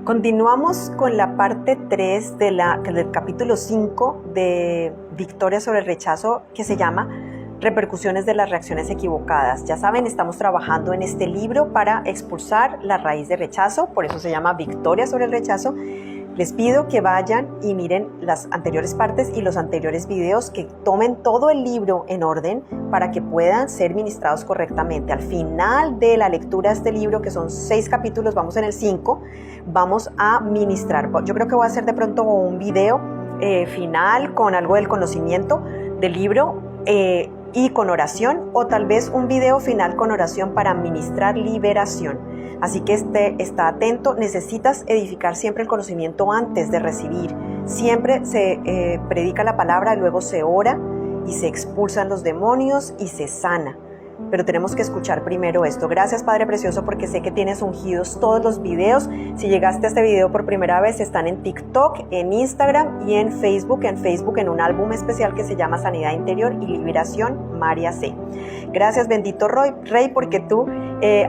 Continuamos con la parte 3 del capítulo 5 de Victoria sobre el rechazo, que se llama Repercusiones de las reacciones equivocadas. Ya saben, estamos trabajando en este libro para expulsar la raíz de rechazo, por eso se llama Victoria sobre el rechazo. Les pido que vayan y miren las anteriores partes y los anteriores videos, que tomen todo el libro en orden para que puedan ser ministrados correctamente. Al final de la lectura de este libro, que son 6 capítulos, vamos en el 5, vamos a ministrar. Yo creo que voy a hacer de pronto un video final con algo del conocimiento del libro y con oración, o tal vez un video final con oración para ministrar liberación. Así que está atento. Necesitas edificar siempre el conocimiento antes de recibir. Siempre se predica la palabra, luego se ora y se expulsan los demonios y se sana. Pero tenemos que escuchar primero esto. Gracias, Padre Precioso, porque sé que tienes ungidos todos los videos. Si llegaste a este video por primera vez, están en TikTok, en Instagram y en Facebook. En un álbum especial que se llama Sanidad Interior y Liberación, María C. Gracias, bendito Rey, porque tú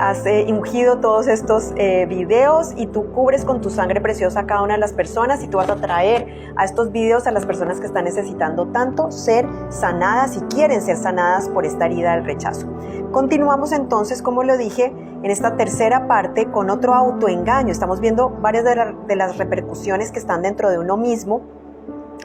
has ungido todos estos videos y tú cubres con tu sangre preciosa a cada una de las personas, y tú vas a traer a estos videos a las personas que están necesitando tanto ser sanadas y quieren ser sanadas por esta herida del rechazo. Continuamos entonces, como lo dije, en esta tercera parte con otro autoengaño. Estamos viendo varias de las repercusiones que están dentro de uno mismo,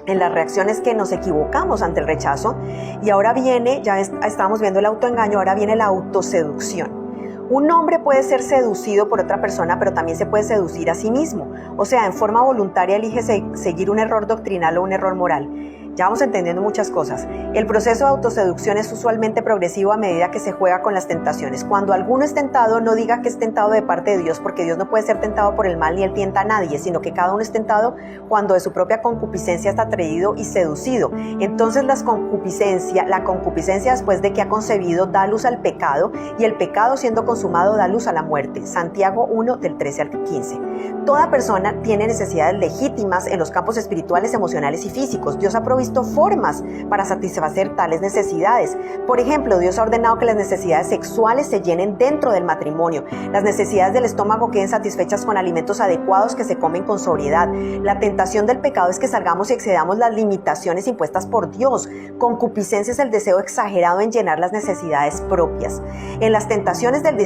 en las reacciones que nos equivocamos ante el rechazo. Y ahora viene, ya estábamos viendo el autoengaño, ahora viene la autoseducción. Un hombre puede ser seducido por otra persona, pero también se puede seducir a sí mismo. O sea, en forma voluntaria elige seguir un error doctrinal o un error moral. Ya vamos entendiendo muchas cosas. El proceso de autoseducción es usualmente progresivo a medida que se juega con las tentaciones. Cuando alguno es tentado, no diga que es tentado de parte de Dios, porque Dios no puede ser tentado por el mal ni él tienta a nadie, sino que cada uno es tentado cuando de su propia concupiscencia está atraído y seducido. Entonces la concupiscencia después de que ha concebido da luz al pecado, y el pecado siendo consumado da luz a la muerte. Santiago 1 del 13 al 15. Toda persona tiene necesidades legítimas en los campos espirituales, emocionales y físicos. Dios ha provisto formas para satisfacer tales necesidades. Por ejemplo, Dios ha ordenado que las necesidades sexuales se llenen dentro del matrimonio. Las necesidades del estómago queden satisfechas con alimentos adecuados que se comen con sobriedad. La tentación del pecado es que salgamos y excedamos las limitaciones impuestas por Dios. Concupiscencia es el deseo exagerado en llenar las necesidades propias. En las tentaciones del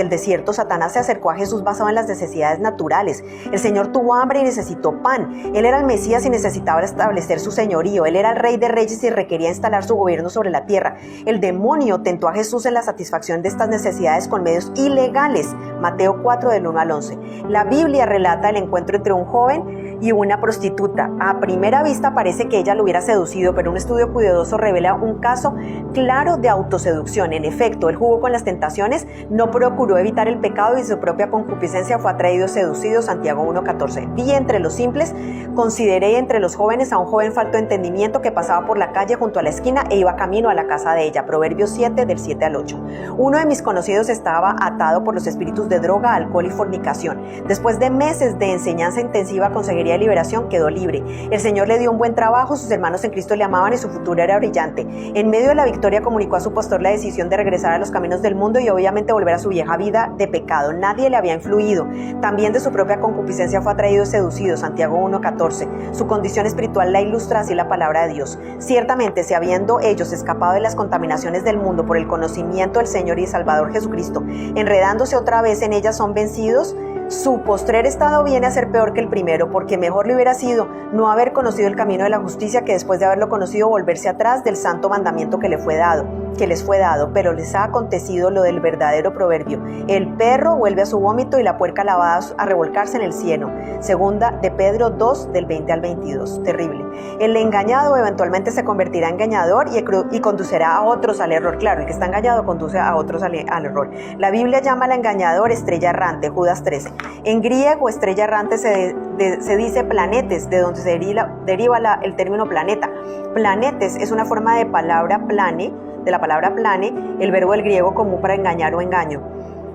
desierto, Satanás se acercó a Jesús basado en las necesidades naturales. El Señor tuvo hambre y necesitó pan. Él era el Mesías y necesitaba establecer su señorío. Él era el Rey de Reyes y requería instalar su gobierno sobre la tierra. El demonio tentó a Jesús en la satisfacción de estas necesidades con medios ilegales. Mateo 4 del 1 al 11. La Biblia relata el encuentro entre un joven y una prostituta. A primera vista parece que ella lo hubiera seducido, pero un estudio cuidadoso revela un caso claro de autoseducción. En efecto, él jugó con las tentaciones, no procuró evitar el pecado y su propia concupiscencia fue atraído y seducido. Santiago 1:14. Vi entre los simples, consideré entre los jóvenes a un joven falto de entendimiento que pasaba por la calle junto a la esquina e iba camino a la casa de ella. Proverbios 7 del 7 al 8. Uno de mis conocidos estaba atado por los espíritus de droga, alcohol y fornicación. Después de meses de enseñanza intensiva, consejería y liberación, quedó libre. El Señor le dio un buen trabajo, sus hermanos en Cristo le amaban y su futuro era brillante. En medio de la victoria comunicó a su pastor la decisión de regresar a los caminos del mundo y obviamente volver a su vieja vida de pecado. Nadie le había influido. También de su propia concupiscencia fue atraído y seducido. Santiago 1:14. Su condición espiritual la ilustra así la palabra de Dios. Ciertamente, si habiendo ellos escapado de las contaminaciones del mundo por el conocimiento del Señor y Salvador Jesucristo, enredándose otra vez en ellas son vencidos, su postrer estado viene a ser peor que el primero, porque mejor le hubiera sido no haber conocido el camino de la justicia que después de haberlo conocido volverse atrás del santo mandamiento que les fue dado, pero les ha acontecido lo del verdadero proverbio: el perro vuelve a su vómito y la puerca lavada a revolcarse en el cieno. Segunda de Pedro 2 del 20 al 22. Terrible. El engañado eventualmente se convertirá en engañador y conducirá a otros al error. Claro, el que está engañado conduce a otros al error. La Biblia llama al engañador estrella errante, Judas 13. En griego, estrella errante se dice planetes, de donde se deriva el término planeta. Planetes es una forma de la palabra plane, el verbo del griego común para engañar o engaño.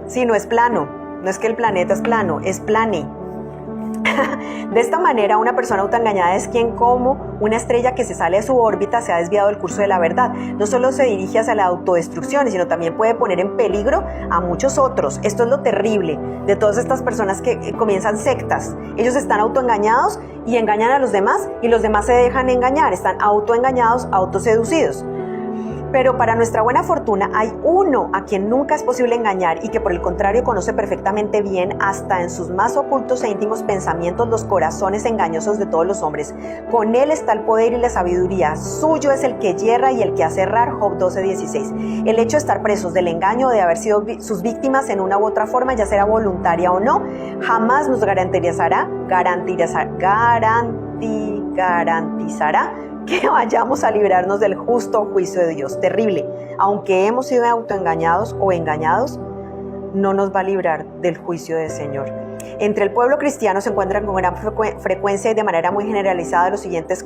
Sí, no es plano, no es que el planeta es plano, es plane. De esta manera, una persona autoengañada es quien, como una estrella que se sale de su órbita, se ha desviado del curso de la verdad. No solo se dirige hacia la autodestrucción, sino también puede poner en peligro a muchos otros. Esto es lo terrible de todas estas personas que comienzan sectas. Ellos están autoengañados y engañan a los demás, y los demás se dejan engañar. Están autoengañados, autoseducidos. Pero para nuestra buena fortuna hay uno a quien nunca es posible engañar y que por el contrario conoce perfectamente bien, hasta en sus más ocultos e íntimos pensamientos, los corazones engañosos de todos los hombres. Con él está el poder y la sabiduría. Suyo es el que yerra y el que hace errar. Job 12:16. El hecho de estar presos del engaño, de haber sido sus víctimas en una u otra forma, ya sea voluntaria o no, jamás nos garantizará que vayamos a librarnos del justo juicio de Dios. Terrible. Aunque hemos sido autoengañados o engañados, no nos va a librar del juicio del Señor. Entre el pueblo cristiano se encuentran con gran frecuencia y de manera muy generalizada las siguientes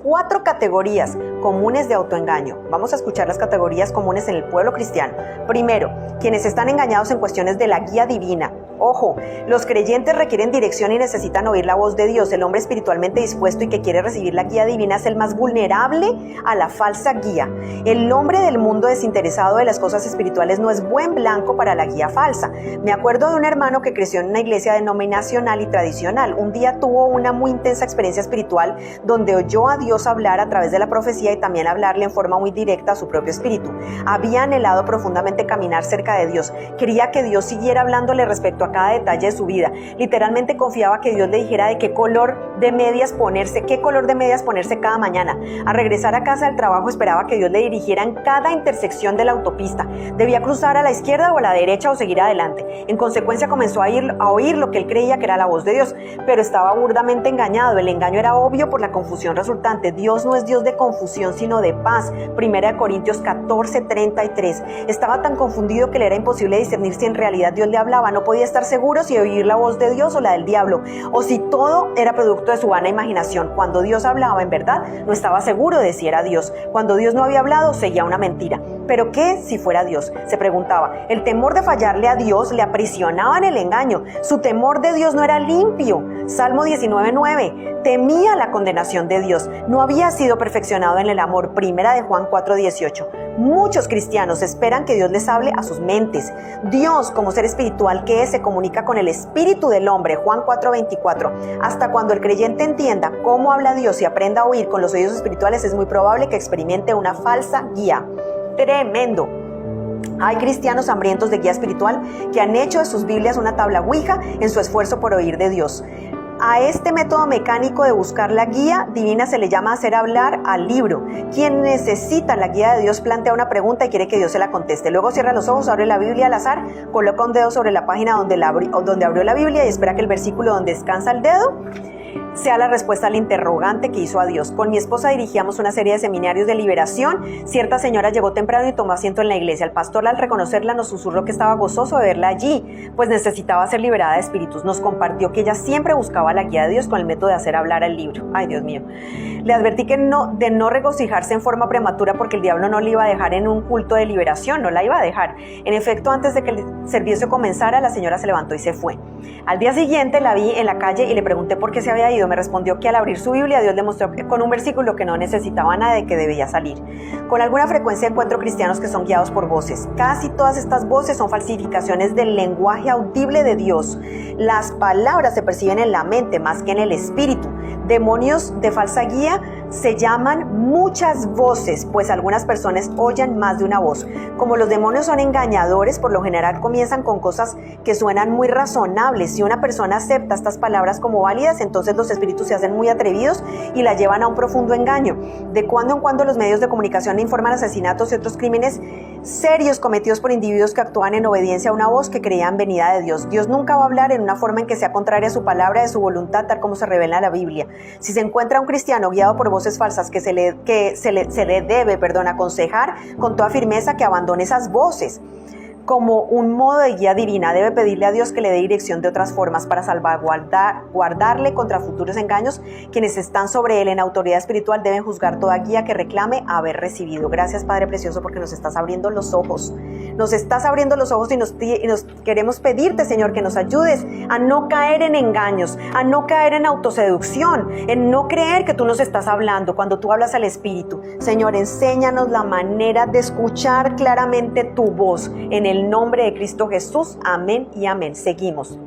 4 categorías comunes de autoengaño. Vamos a escuchar las categorías comunes en el pueblo cristiano. Primero, quienes están engañados en cuestiones de la guía divina. Ojo, los creyentes requieren dirección y necesitan oír la voz de Dios. El hombre espiritualmente dispuesto y que quiere recibir la guía divina es el más vulnerable a la falsa guía. El hombre del mundo desinteresado de las cosas espirituales no es buen blanco para la guía falsa. Me acuerdo de un hermano que creció en una iglesia denominacional y tradicional. Un día tuvo una muy intensa experiencia espiritual donde oyó a Dios hablar a través de la profecía y también hablarle en forma muy directa a su propio espíritu. Había anhelado profundamente caminar cerca de Dios. Quería que Dios siguiera hablándole respecto a cada detalle de su vida. Literalmente confiaba que Dios le dijera de qué color de medias ponerse cada mañana. Al regresar a casa del trabajo esperaba que Dios le dirigiera en cada intersección de la autopista. Debía cruzar a la izquierda o a la derecha o seguir adelante. En consecuencia comenzó a oír lo que él creía que era la voz de Dios, pero estaba burdamente engañado. El engaño era obvio por la confusión resultante. Dios no es Dios de confusión, sino de paz. 1 Corintios 14:33. Estaba tan confundido que le era imposible discernir si en realidad Dios le hablaba. No podía estar seguro si oír la voz de Dios o la del diablo, o si todo era producto de su vana imaginación. Cuando Dios hablaba, en verdad, no estaba seguro de si era Dios. Cuando Dios no había hablado, seguía una mentira. ¿Pero qué si fuera Dios?, se preguntaba. El temor de fallarle a Dios le aprisionaba en el engaño. Su temor de Dios no era limpio. Salmo 19:9. Temía la condenación de Dios. No había sido perfeccionado en el amor. 1 de Juan 4:18. Muchos cristianos esperan que Dios les hable a sus mentes. Dios, como ser espiritual que es, se comunica con el espíritu del hombre. Juan 4:24. Hasta cuando el creyente entienda cómo habla Dios y aprenda a oír con los oídos espirituales, es muy probable que experimente una falsa guía. Tremendo. Hay cristianos hambrientos de guía espiritual que han hecho de sus Biblias una tabla Ouija en su esfuerzo por oír de Dios. A este método mecánico de buscar la guía divina se le llama hacer hablar al libro. Quien necesita la guía de Dios plantea una pregunta y quiere que Dios se la conteste. Luego cierra los ojos, abre la Biblia al azar, coloca un dedo sobre la página donde abrió la Biblia y espera que el versículo donde descansa el dedo sea la respuesta al interrogante que hizo a Dios. Con mi esposa dirigíamos una serie de seminarios de liberación. Cierta señora llegó temprano y tomó asiento en la iglesia. El pastor, al reconocerla, nos susurró que estaba gozoso de verla allí, pues necesitaba ser liberada de espíritus. Nos compartió que ella siempre buscaba la guía de Dios con el método de hacer hablar al libro. Ay, Dios mío. Le advertí de no regocijarse en forma prematura porque el diablo no le iba a dejar en un culto de liberación, no la iba a dejar. En efecto, antes de que el servicio comenzara, la señora se levantó y se fue. Al día siguiente la vi en la calle y le pregunté por qué se había ido. Me respondió que al abrir su Biblia, Dios le mostró con un versículo que no necesitaba nada de que debía salir. Con alguna frecuencia encuentro cristianos que son guiados por voces. Casi todas estas voces son falsificaciones del lenguaje audible de Dios. Las palabras se perciben en la mente más que en el espíritu. Demonios de falsa guía se llaman muchas voces, pues algunas personas oyen más de una voz. Como los demonios son engañadores, por lo general comienzan con cosas que suenan muy razonables. Si una persona acepta estas palabras como válidas, entonces los espíritus se hacen muy atrevidos y la llevan a un profundo engaño. De cuando en cuando los medios de comunicación informan asesinatos y otros crímenes serios cometidos por individuos que actúan en obediencia a una voz que creían venida de Dios. Dios nunca va a hablar en una forma en que sea contraria a su palabra, de su voluntad, tal como se revela en la Biblia. Si se encuentra un cristiano guiado por voces falsas, se le debe aconsejar con toda firmeza que abandone esas voces. como un modo de guía divina. Debe pedirle a Dios que le dé dirección de otras formas para guardarle contra futuros engaños. Quienes están sobre él en autoridad espiritual deben juzgar toda guía que reclame haber recibido. Gracias, Padre Precioso, porque nos estás abriendo los ojos. Nos estás abriendo los ojos y nos queremos pedirte, Señor, que nos ayudes a no caer en engaños, a no caer en autoseducción, en no creer que tú nos estás hablando cuando tú hablas al Espíritu. Señor, enséñanos la manera de escuchar claramente tu voz. En el nombre de Cristo Jesús, amén y amén. Seguimos.